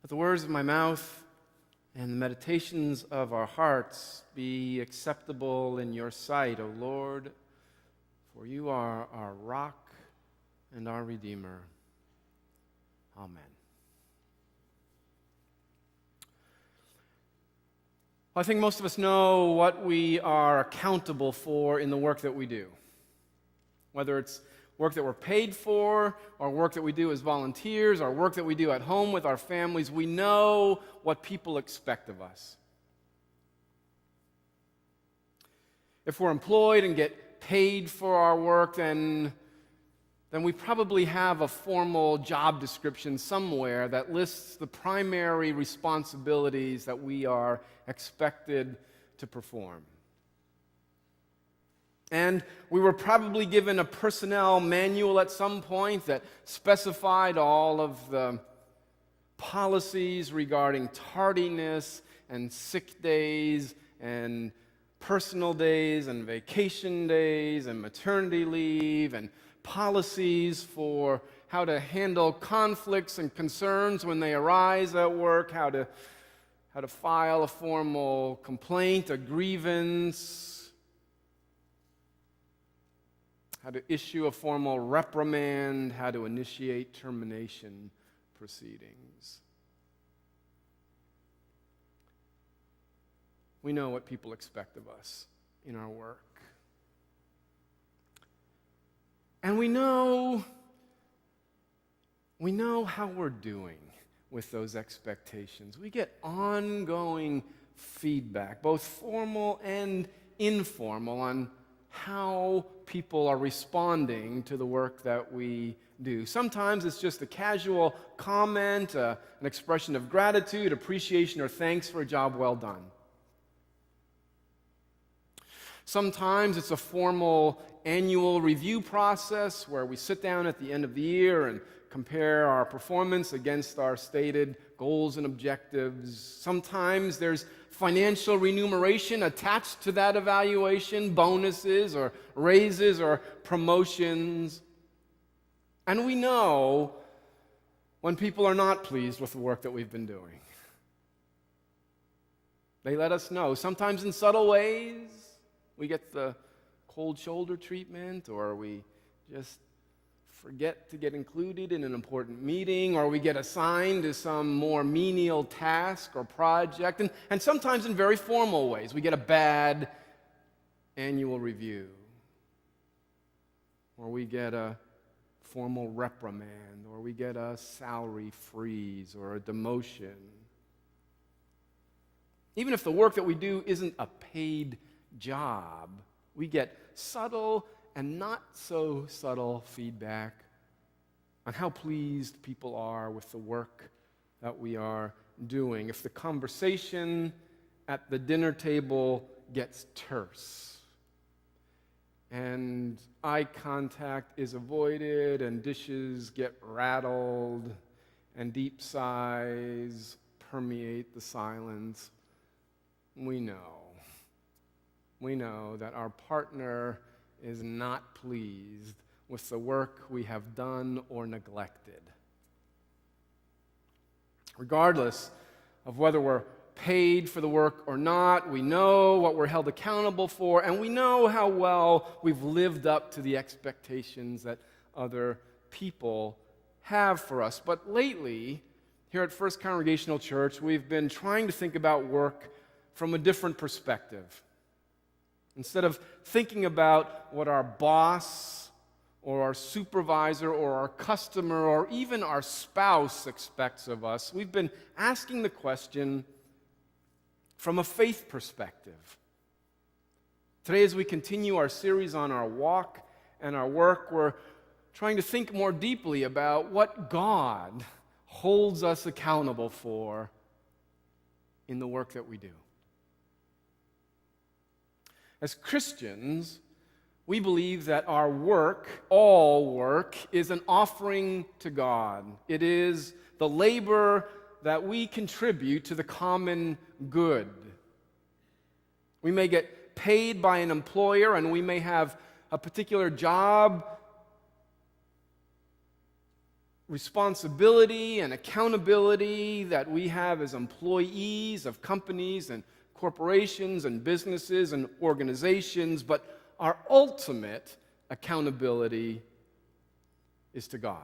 Let the words of my mouth and the meditations of our hearts be acceptable in your sight, O Lord, for you are our rock and our Redeemer. Amen. Well, I think most of us know what we are accountable for in the work that we do. Whether it's work that we're paid for, or work that we do as volunteers, or work that we do at home with our families, we know what people expect of us. If we're employed and get paid for our work, then we probably have a formal job description somewhere that lists the primary responsibilities that we are expected to perform. And we were probably given a personnel manual at some point that specified all of the policies regarding tardiness and sick days and personal days and vacation days and maternity leave and policies for how to handle conflicts and concerns when they arise at work, how to file a formal complaint, a grievance, how to issue a formal reprimand, how to initiate termination proceedings. We know what people expect of us in our work. And we know how we're doing with those expectations. We get ongoing feedback, both formal and informal, on how people are responding to the work that we do. Sometimes it's just a casual comment, an expression of gratitude, appreciation, or thanks for a job well done. Sometimes it's a formal annual review process where we sit down at the end of the year and compare our performance against our stated goals and objectives. Sometimes there's financial remuneration attached to that evaluation, bonuses or raises or promotions. And we know when people are not pleased with the work that we've been doing. They let us know, sometimes in subtle ways. We get the cold shoulder treatment, or we just forget to get included in an important meeting, or we get assigned to some more menial task or project, and sometimes in very formal ways. We get a bad annual review, or we get a formal reprimand, or we get a salary freeze or a demotion. Even if the work that we do isn't a paid job, we get subtle and not so subtle feedback on how pleased people are with the work that we are doing. If the conversation at the dinner table gets terse and eye contact is avoided and dishes get rattled and deep sighs permeate the silence, we know that our partner is not pleased with the work we have done or neglected. Regardless of whether we're paid for the work or not, we know what we're held accountable for, and we know how well we've lived up to the expectations that other people have for us. But lately, here at First Congregational Church, we've been trying to think about work from a different perspective. Instead of thinking about what our boss or our supervisor or our customer or even our spouse expects of us, we've been asking the question from a faith perspective. Today, as we continue our series on our walk and our work, we're trying to think more deeply about what God holds us accountable for in the work that we do. As Christians, we believe that our work, all work, is an offering to God. It is the labor that we contribute to the common good. We may get paid by an employer, and we may have a particular job responsibility and accountability that we have as employees of companies and corporations and businesses and organizations, but our ultimate accountability is to God.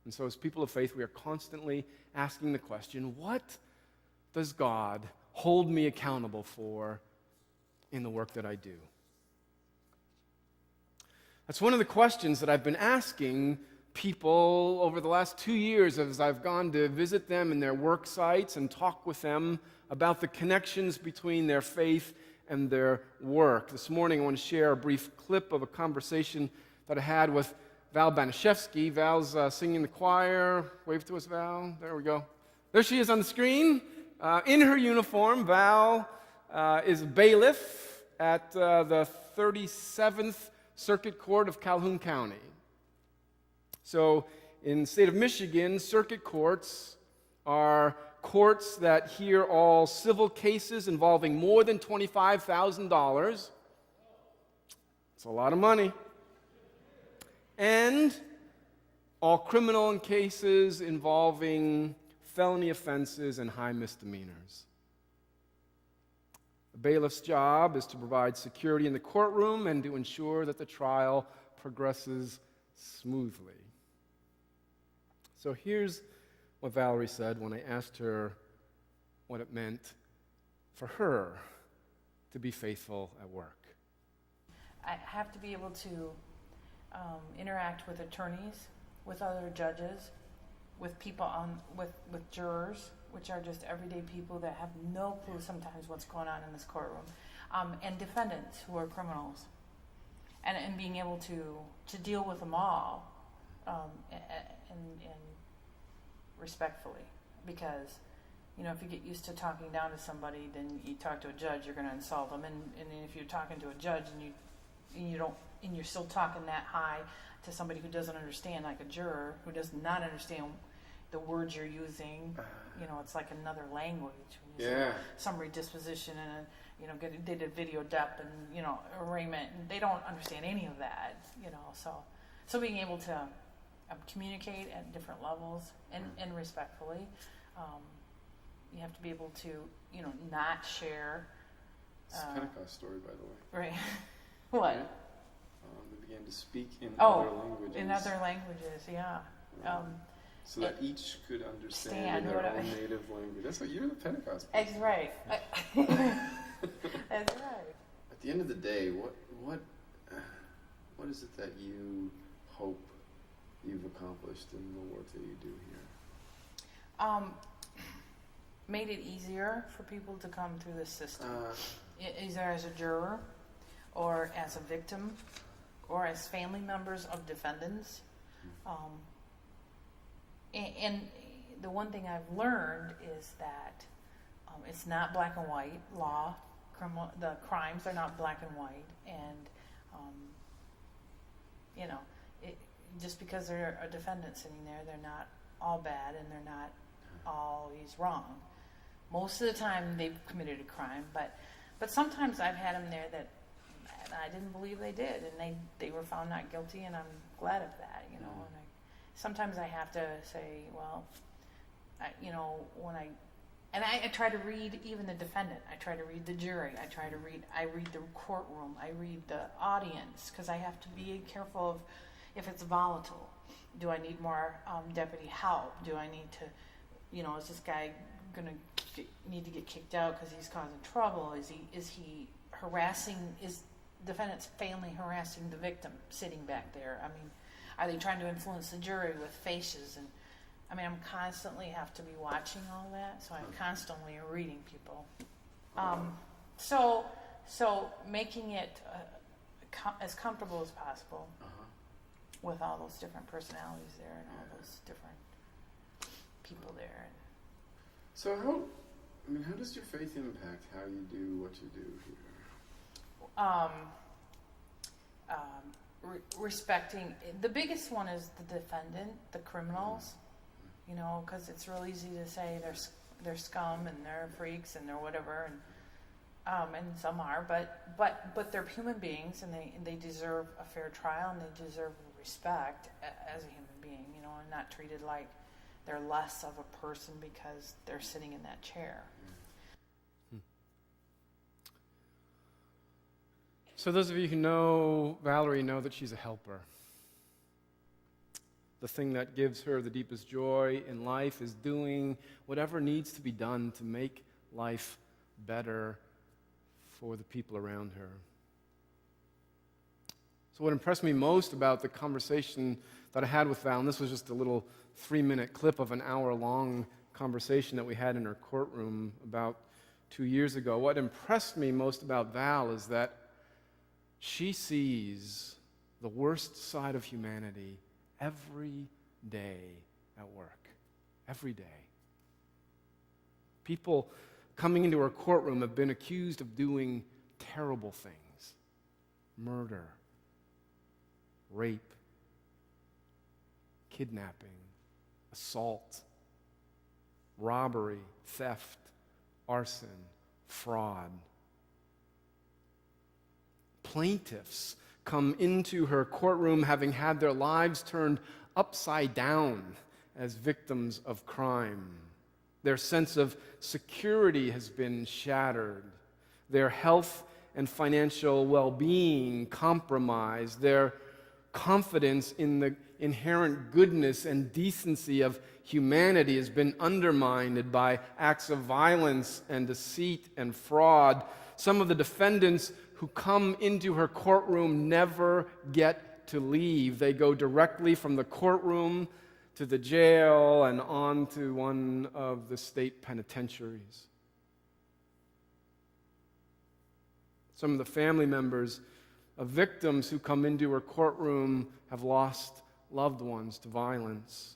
And so as people of faith, we are constantly asking the question, what does God hold me accountable for in the work that I do? That's one of the questions that I've been asking people over the last 2 years as I've gone to visit them in their work sites and talk with them about the connections between their faith and their work. This morning I want to share a brief clip of a conversation that I had with Val Banashevsky. Val's singing in the choir. Wave to us, Val. There we go. There she is on the screen. In her uniform, Val is a bailiff at the 37th Circuit Court of Calhoun County. So in the state of Michigan, circuit courts are courts that hear all civil cases involving more than $25,000. It's a lot of money. And all criminal cases involving felony offenses and high misdemeanors. The bailiff's job is to provide security in the courtroom and to ensure that the trial progresses smoothly. So here's what Valerie said when I asked her what it meant for her to be faithful at work. I have to be able to interact with attorneys, with other judges, with people with jurors, which are just everyday people that have no clue sometimes what's going on in this courtroom, and defendants who are criminals, and being able to deal with them all, and respectfully, because if you get used to talking down to somebody, then you talk to a judge, you're going to insult them, and if you're talking to a judge and you're still talking that high to somebody who doesn't understand, like a juror who does not understand the words you're using, it's like another language. When you say summary disposition and they did video dep and arraignment, and they don't understand any of that. So being able to communicate at different levels and respectfully, you have to be able to not share. It's a Pentecost story, by the way. Right. What? Yeah. They began to speak in other languages. In other languages, yeah. So that each could understand in their own native language. That's what you're the Pentecost person. That's right. That's right. At the end of the day, what is it that you hope you've accomplished in the work that you do here? Made it easier for people to come through the system, either as a juror, or as a victim, or as family members of defendants. And the one thing I've learned is that it's not black and white law. The crimes are not black and white, and just because they're a defendant sitting there, they're not all bad and they're not always wrong. Most of the time they've committed a crime, but sometimes I've had them there that I didn't believe they did, and they were found not guilty, and I'm glad of that. Sometimes I have to say, well, I try to read even the defendant. I try to read the jury. I read the courtroom. I read the audience, because I have to be careful of if it's volatile. Do I need more deputy help? Do I need to, is this guy going to need to get kicked out because he's causing trouble? Is he harassing? Is defendant's family harassing the victim sitting back there? Are they trying to influence the jury with faces? And I'm constantly have to be watching all that, so I'm constantly reading people. So making it as comfortable as possible with all those different personalities there and all those different people there. So how does your faith impact how you do what you do here? Respecting, the biggest one is the defendant, the criminals, because it's real easy to say they're scum and they're freaks and they're whatever, and some are, but they're human beings, and they deserve a fair trial, and they deserve respect as a human being, and not treated like they're less of a person because they're sitting in that chair. So those of you who know Valerie know that she's a helper. The thing that gives her the deepest joy in life is doing whatever needs to be done to make life better for the people around her. So what impressed me most about the conversation that I had with Val, and this was just a little 3-minute clip of an hour-long conversation that we had in her courtroom about 2 years ago, what impressed me most about Val is that she sees the worst side of humanity every day at work. Every day. People coming into her courtroom have been accused of doing terrible things. Murder, rape, kidnapping, assault, robbery, theft, arson, fraud. Plaintiffs come into her courtroom having had their lives turned upside down as victims of crime. Their sense of security has been shattered. Their health and financial well-being compromised. Their confidence in the inherent goodness and decency of humanity has been undermined by acts of violence and deceit and fraud. Some of the defendants who come into her courtroom never get to leave. They go directly from the courtroom to the jail and on to one of the state penitentiaries. Some of the family members of victims who come into her courtroom have lost loved ones to violence.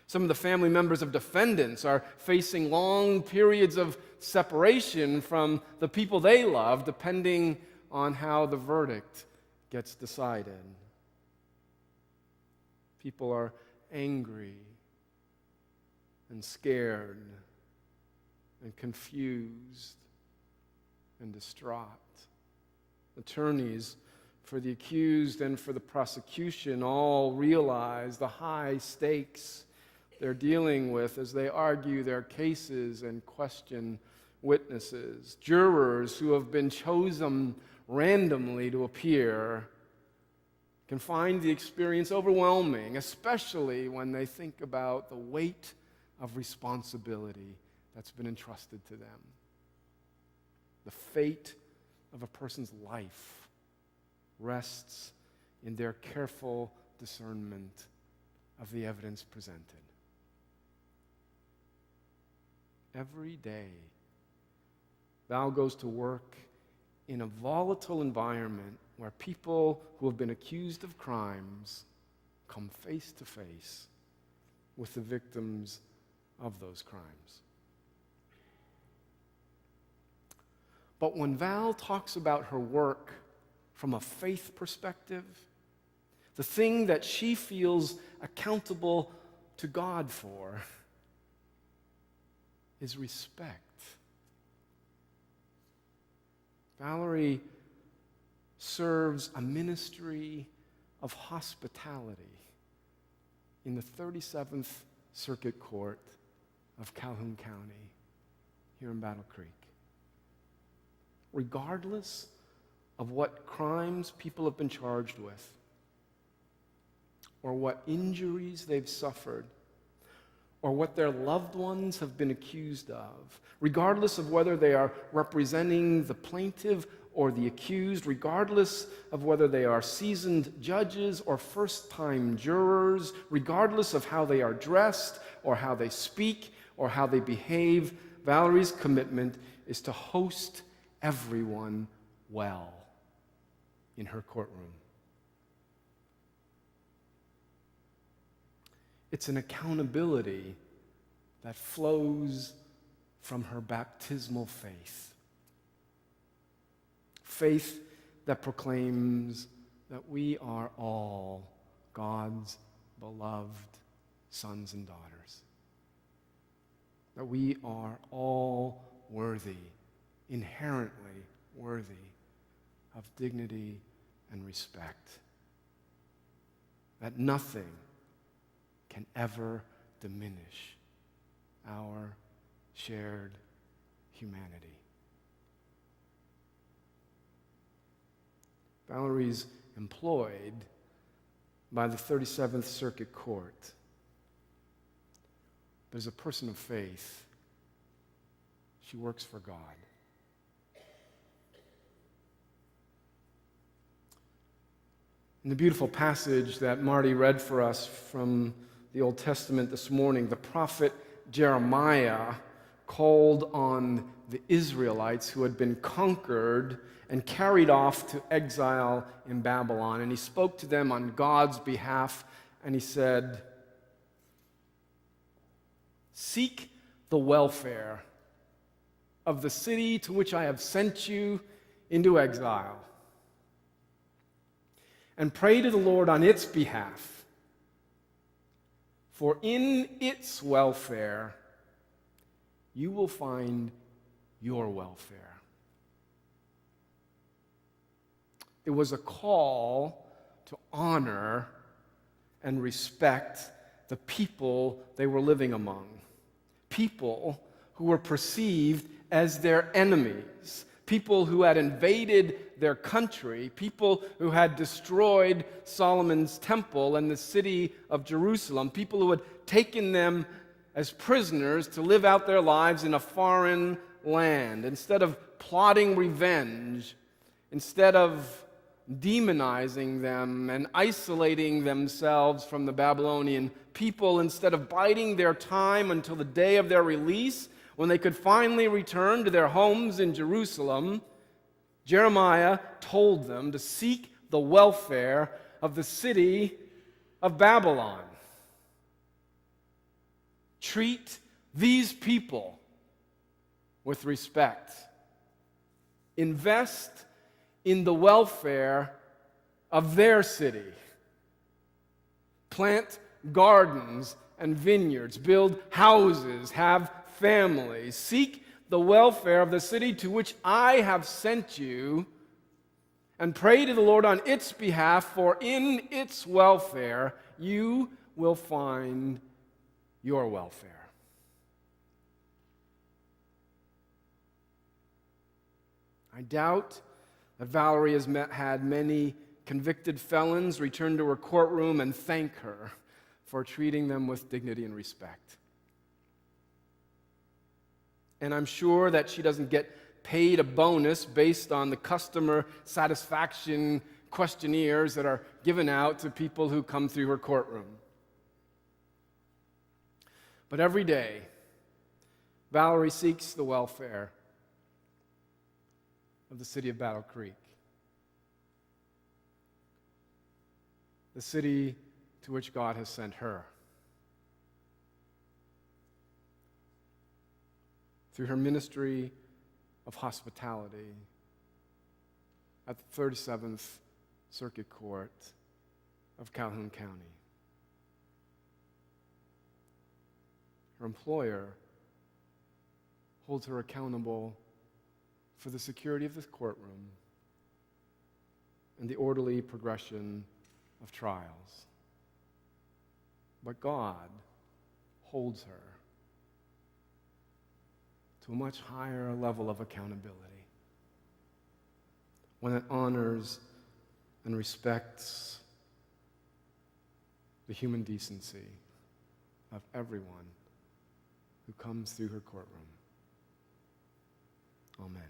Some of the family members of defendants are facing long periods of separation from the people they love, depending on how the verdict gets decided. People are angry and scared and confused and distraught. Attorneys for the accused and for the prosecution all realize the high stakes they're dealing with as they argue their cases and question witnesses. Jurors who have been chosen randomly to appear can find the experience overwhelming, especially when they think about the weight of responsibility that's been entrusted to them. The fate of a person's life rests in their careful discernment of the evidence presented. Every day, Val goes to work in a volatile environment where people who have been accused of crimes come face to face with the victims of those crimes. But when Val talks about her work from a faith perspective, the thing that she feels accountable to God for is respect. Valerie serves a ministry of hospitality in the 37th Circuit Court of Calhoun County here in Battle Creek. Regardless of what crimes people have been charged with, or what injuries they've suffered, or what their loved ones have been accused of, regardless of whether they are representing the plaintiff or the accused, regardless of whether they are seasoned judges or first-time jurors, regardless of how they are dressed or how they speak or how they behave, Valerie's commitment is to host everyone well in her courtroom. It's an accountability that flows from her baptismal faith. Faith that proclaims that we are all God's beloved sons and daughters. That we are all worthy, inherently worthy of dignity and respect. that nothing can ever diminish our shared humanity. Valerie's employed by the 37th Circuit Court. But as a person of faith, she works for God. In the beautiful passage that Marty read for us from the Old Testament this morning, the prophet Jeremiah called on the Israelites who had been conquered and carried off to exile in Babylon. And he spoke to them on God's behalf, and he said, "Seek the welfare of the city to which I have sent you into exile, and pray to the Lord on its behalf, for in its welfare you will find your welfare." It was a call to honor and respect the people they were living among, people who were perceived as their enemies, people who had invaded their country, people who had destroyed Solomon's temple and the city of Jerusalem, people who had taken them as prisoners to live out their lives in a foreign land. Instead of plotting revenge, instead of demonizing them and isolating themselves from the Babylonian people, instead of biding their time until the day of their release, when they could finally return to their homes in Jerusalem, Jeremiah told them to seek the welfare of the city of Babylon. Treat these people with respect. Invest in the welfare of their city. Plant gardens and vineyards, build houses, have families. Seek the welfare of the city to which I have sent you, and pray to the Lord on its behalf, for in its welfare you will find your welfare. I doubt that Valerie has had many convicted felons return to her courtroom and thank her for treating them with dignity and respect. And I'm sure that she doesn't get paid a bonus based on the customer satisfaction questionnaires that are given out to people who come through her courtroom. But every day, Valerie seeks the welfare of the city of Battle Creek, the city to which God has sent her. Through her ministry of hospitality at the 37th Circuit Court of Calhoun County. Her employer holds her accountable for the security of this courtroom and the orderly progression of trials. But God holds her to a much higher level of accountability when it honors and respects the human decency of everyone who comes through her courtroom. Amen.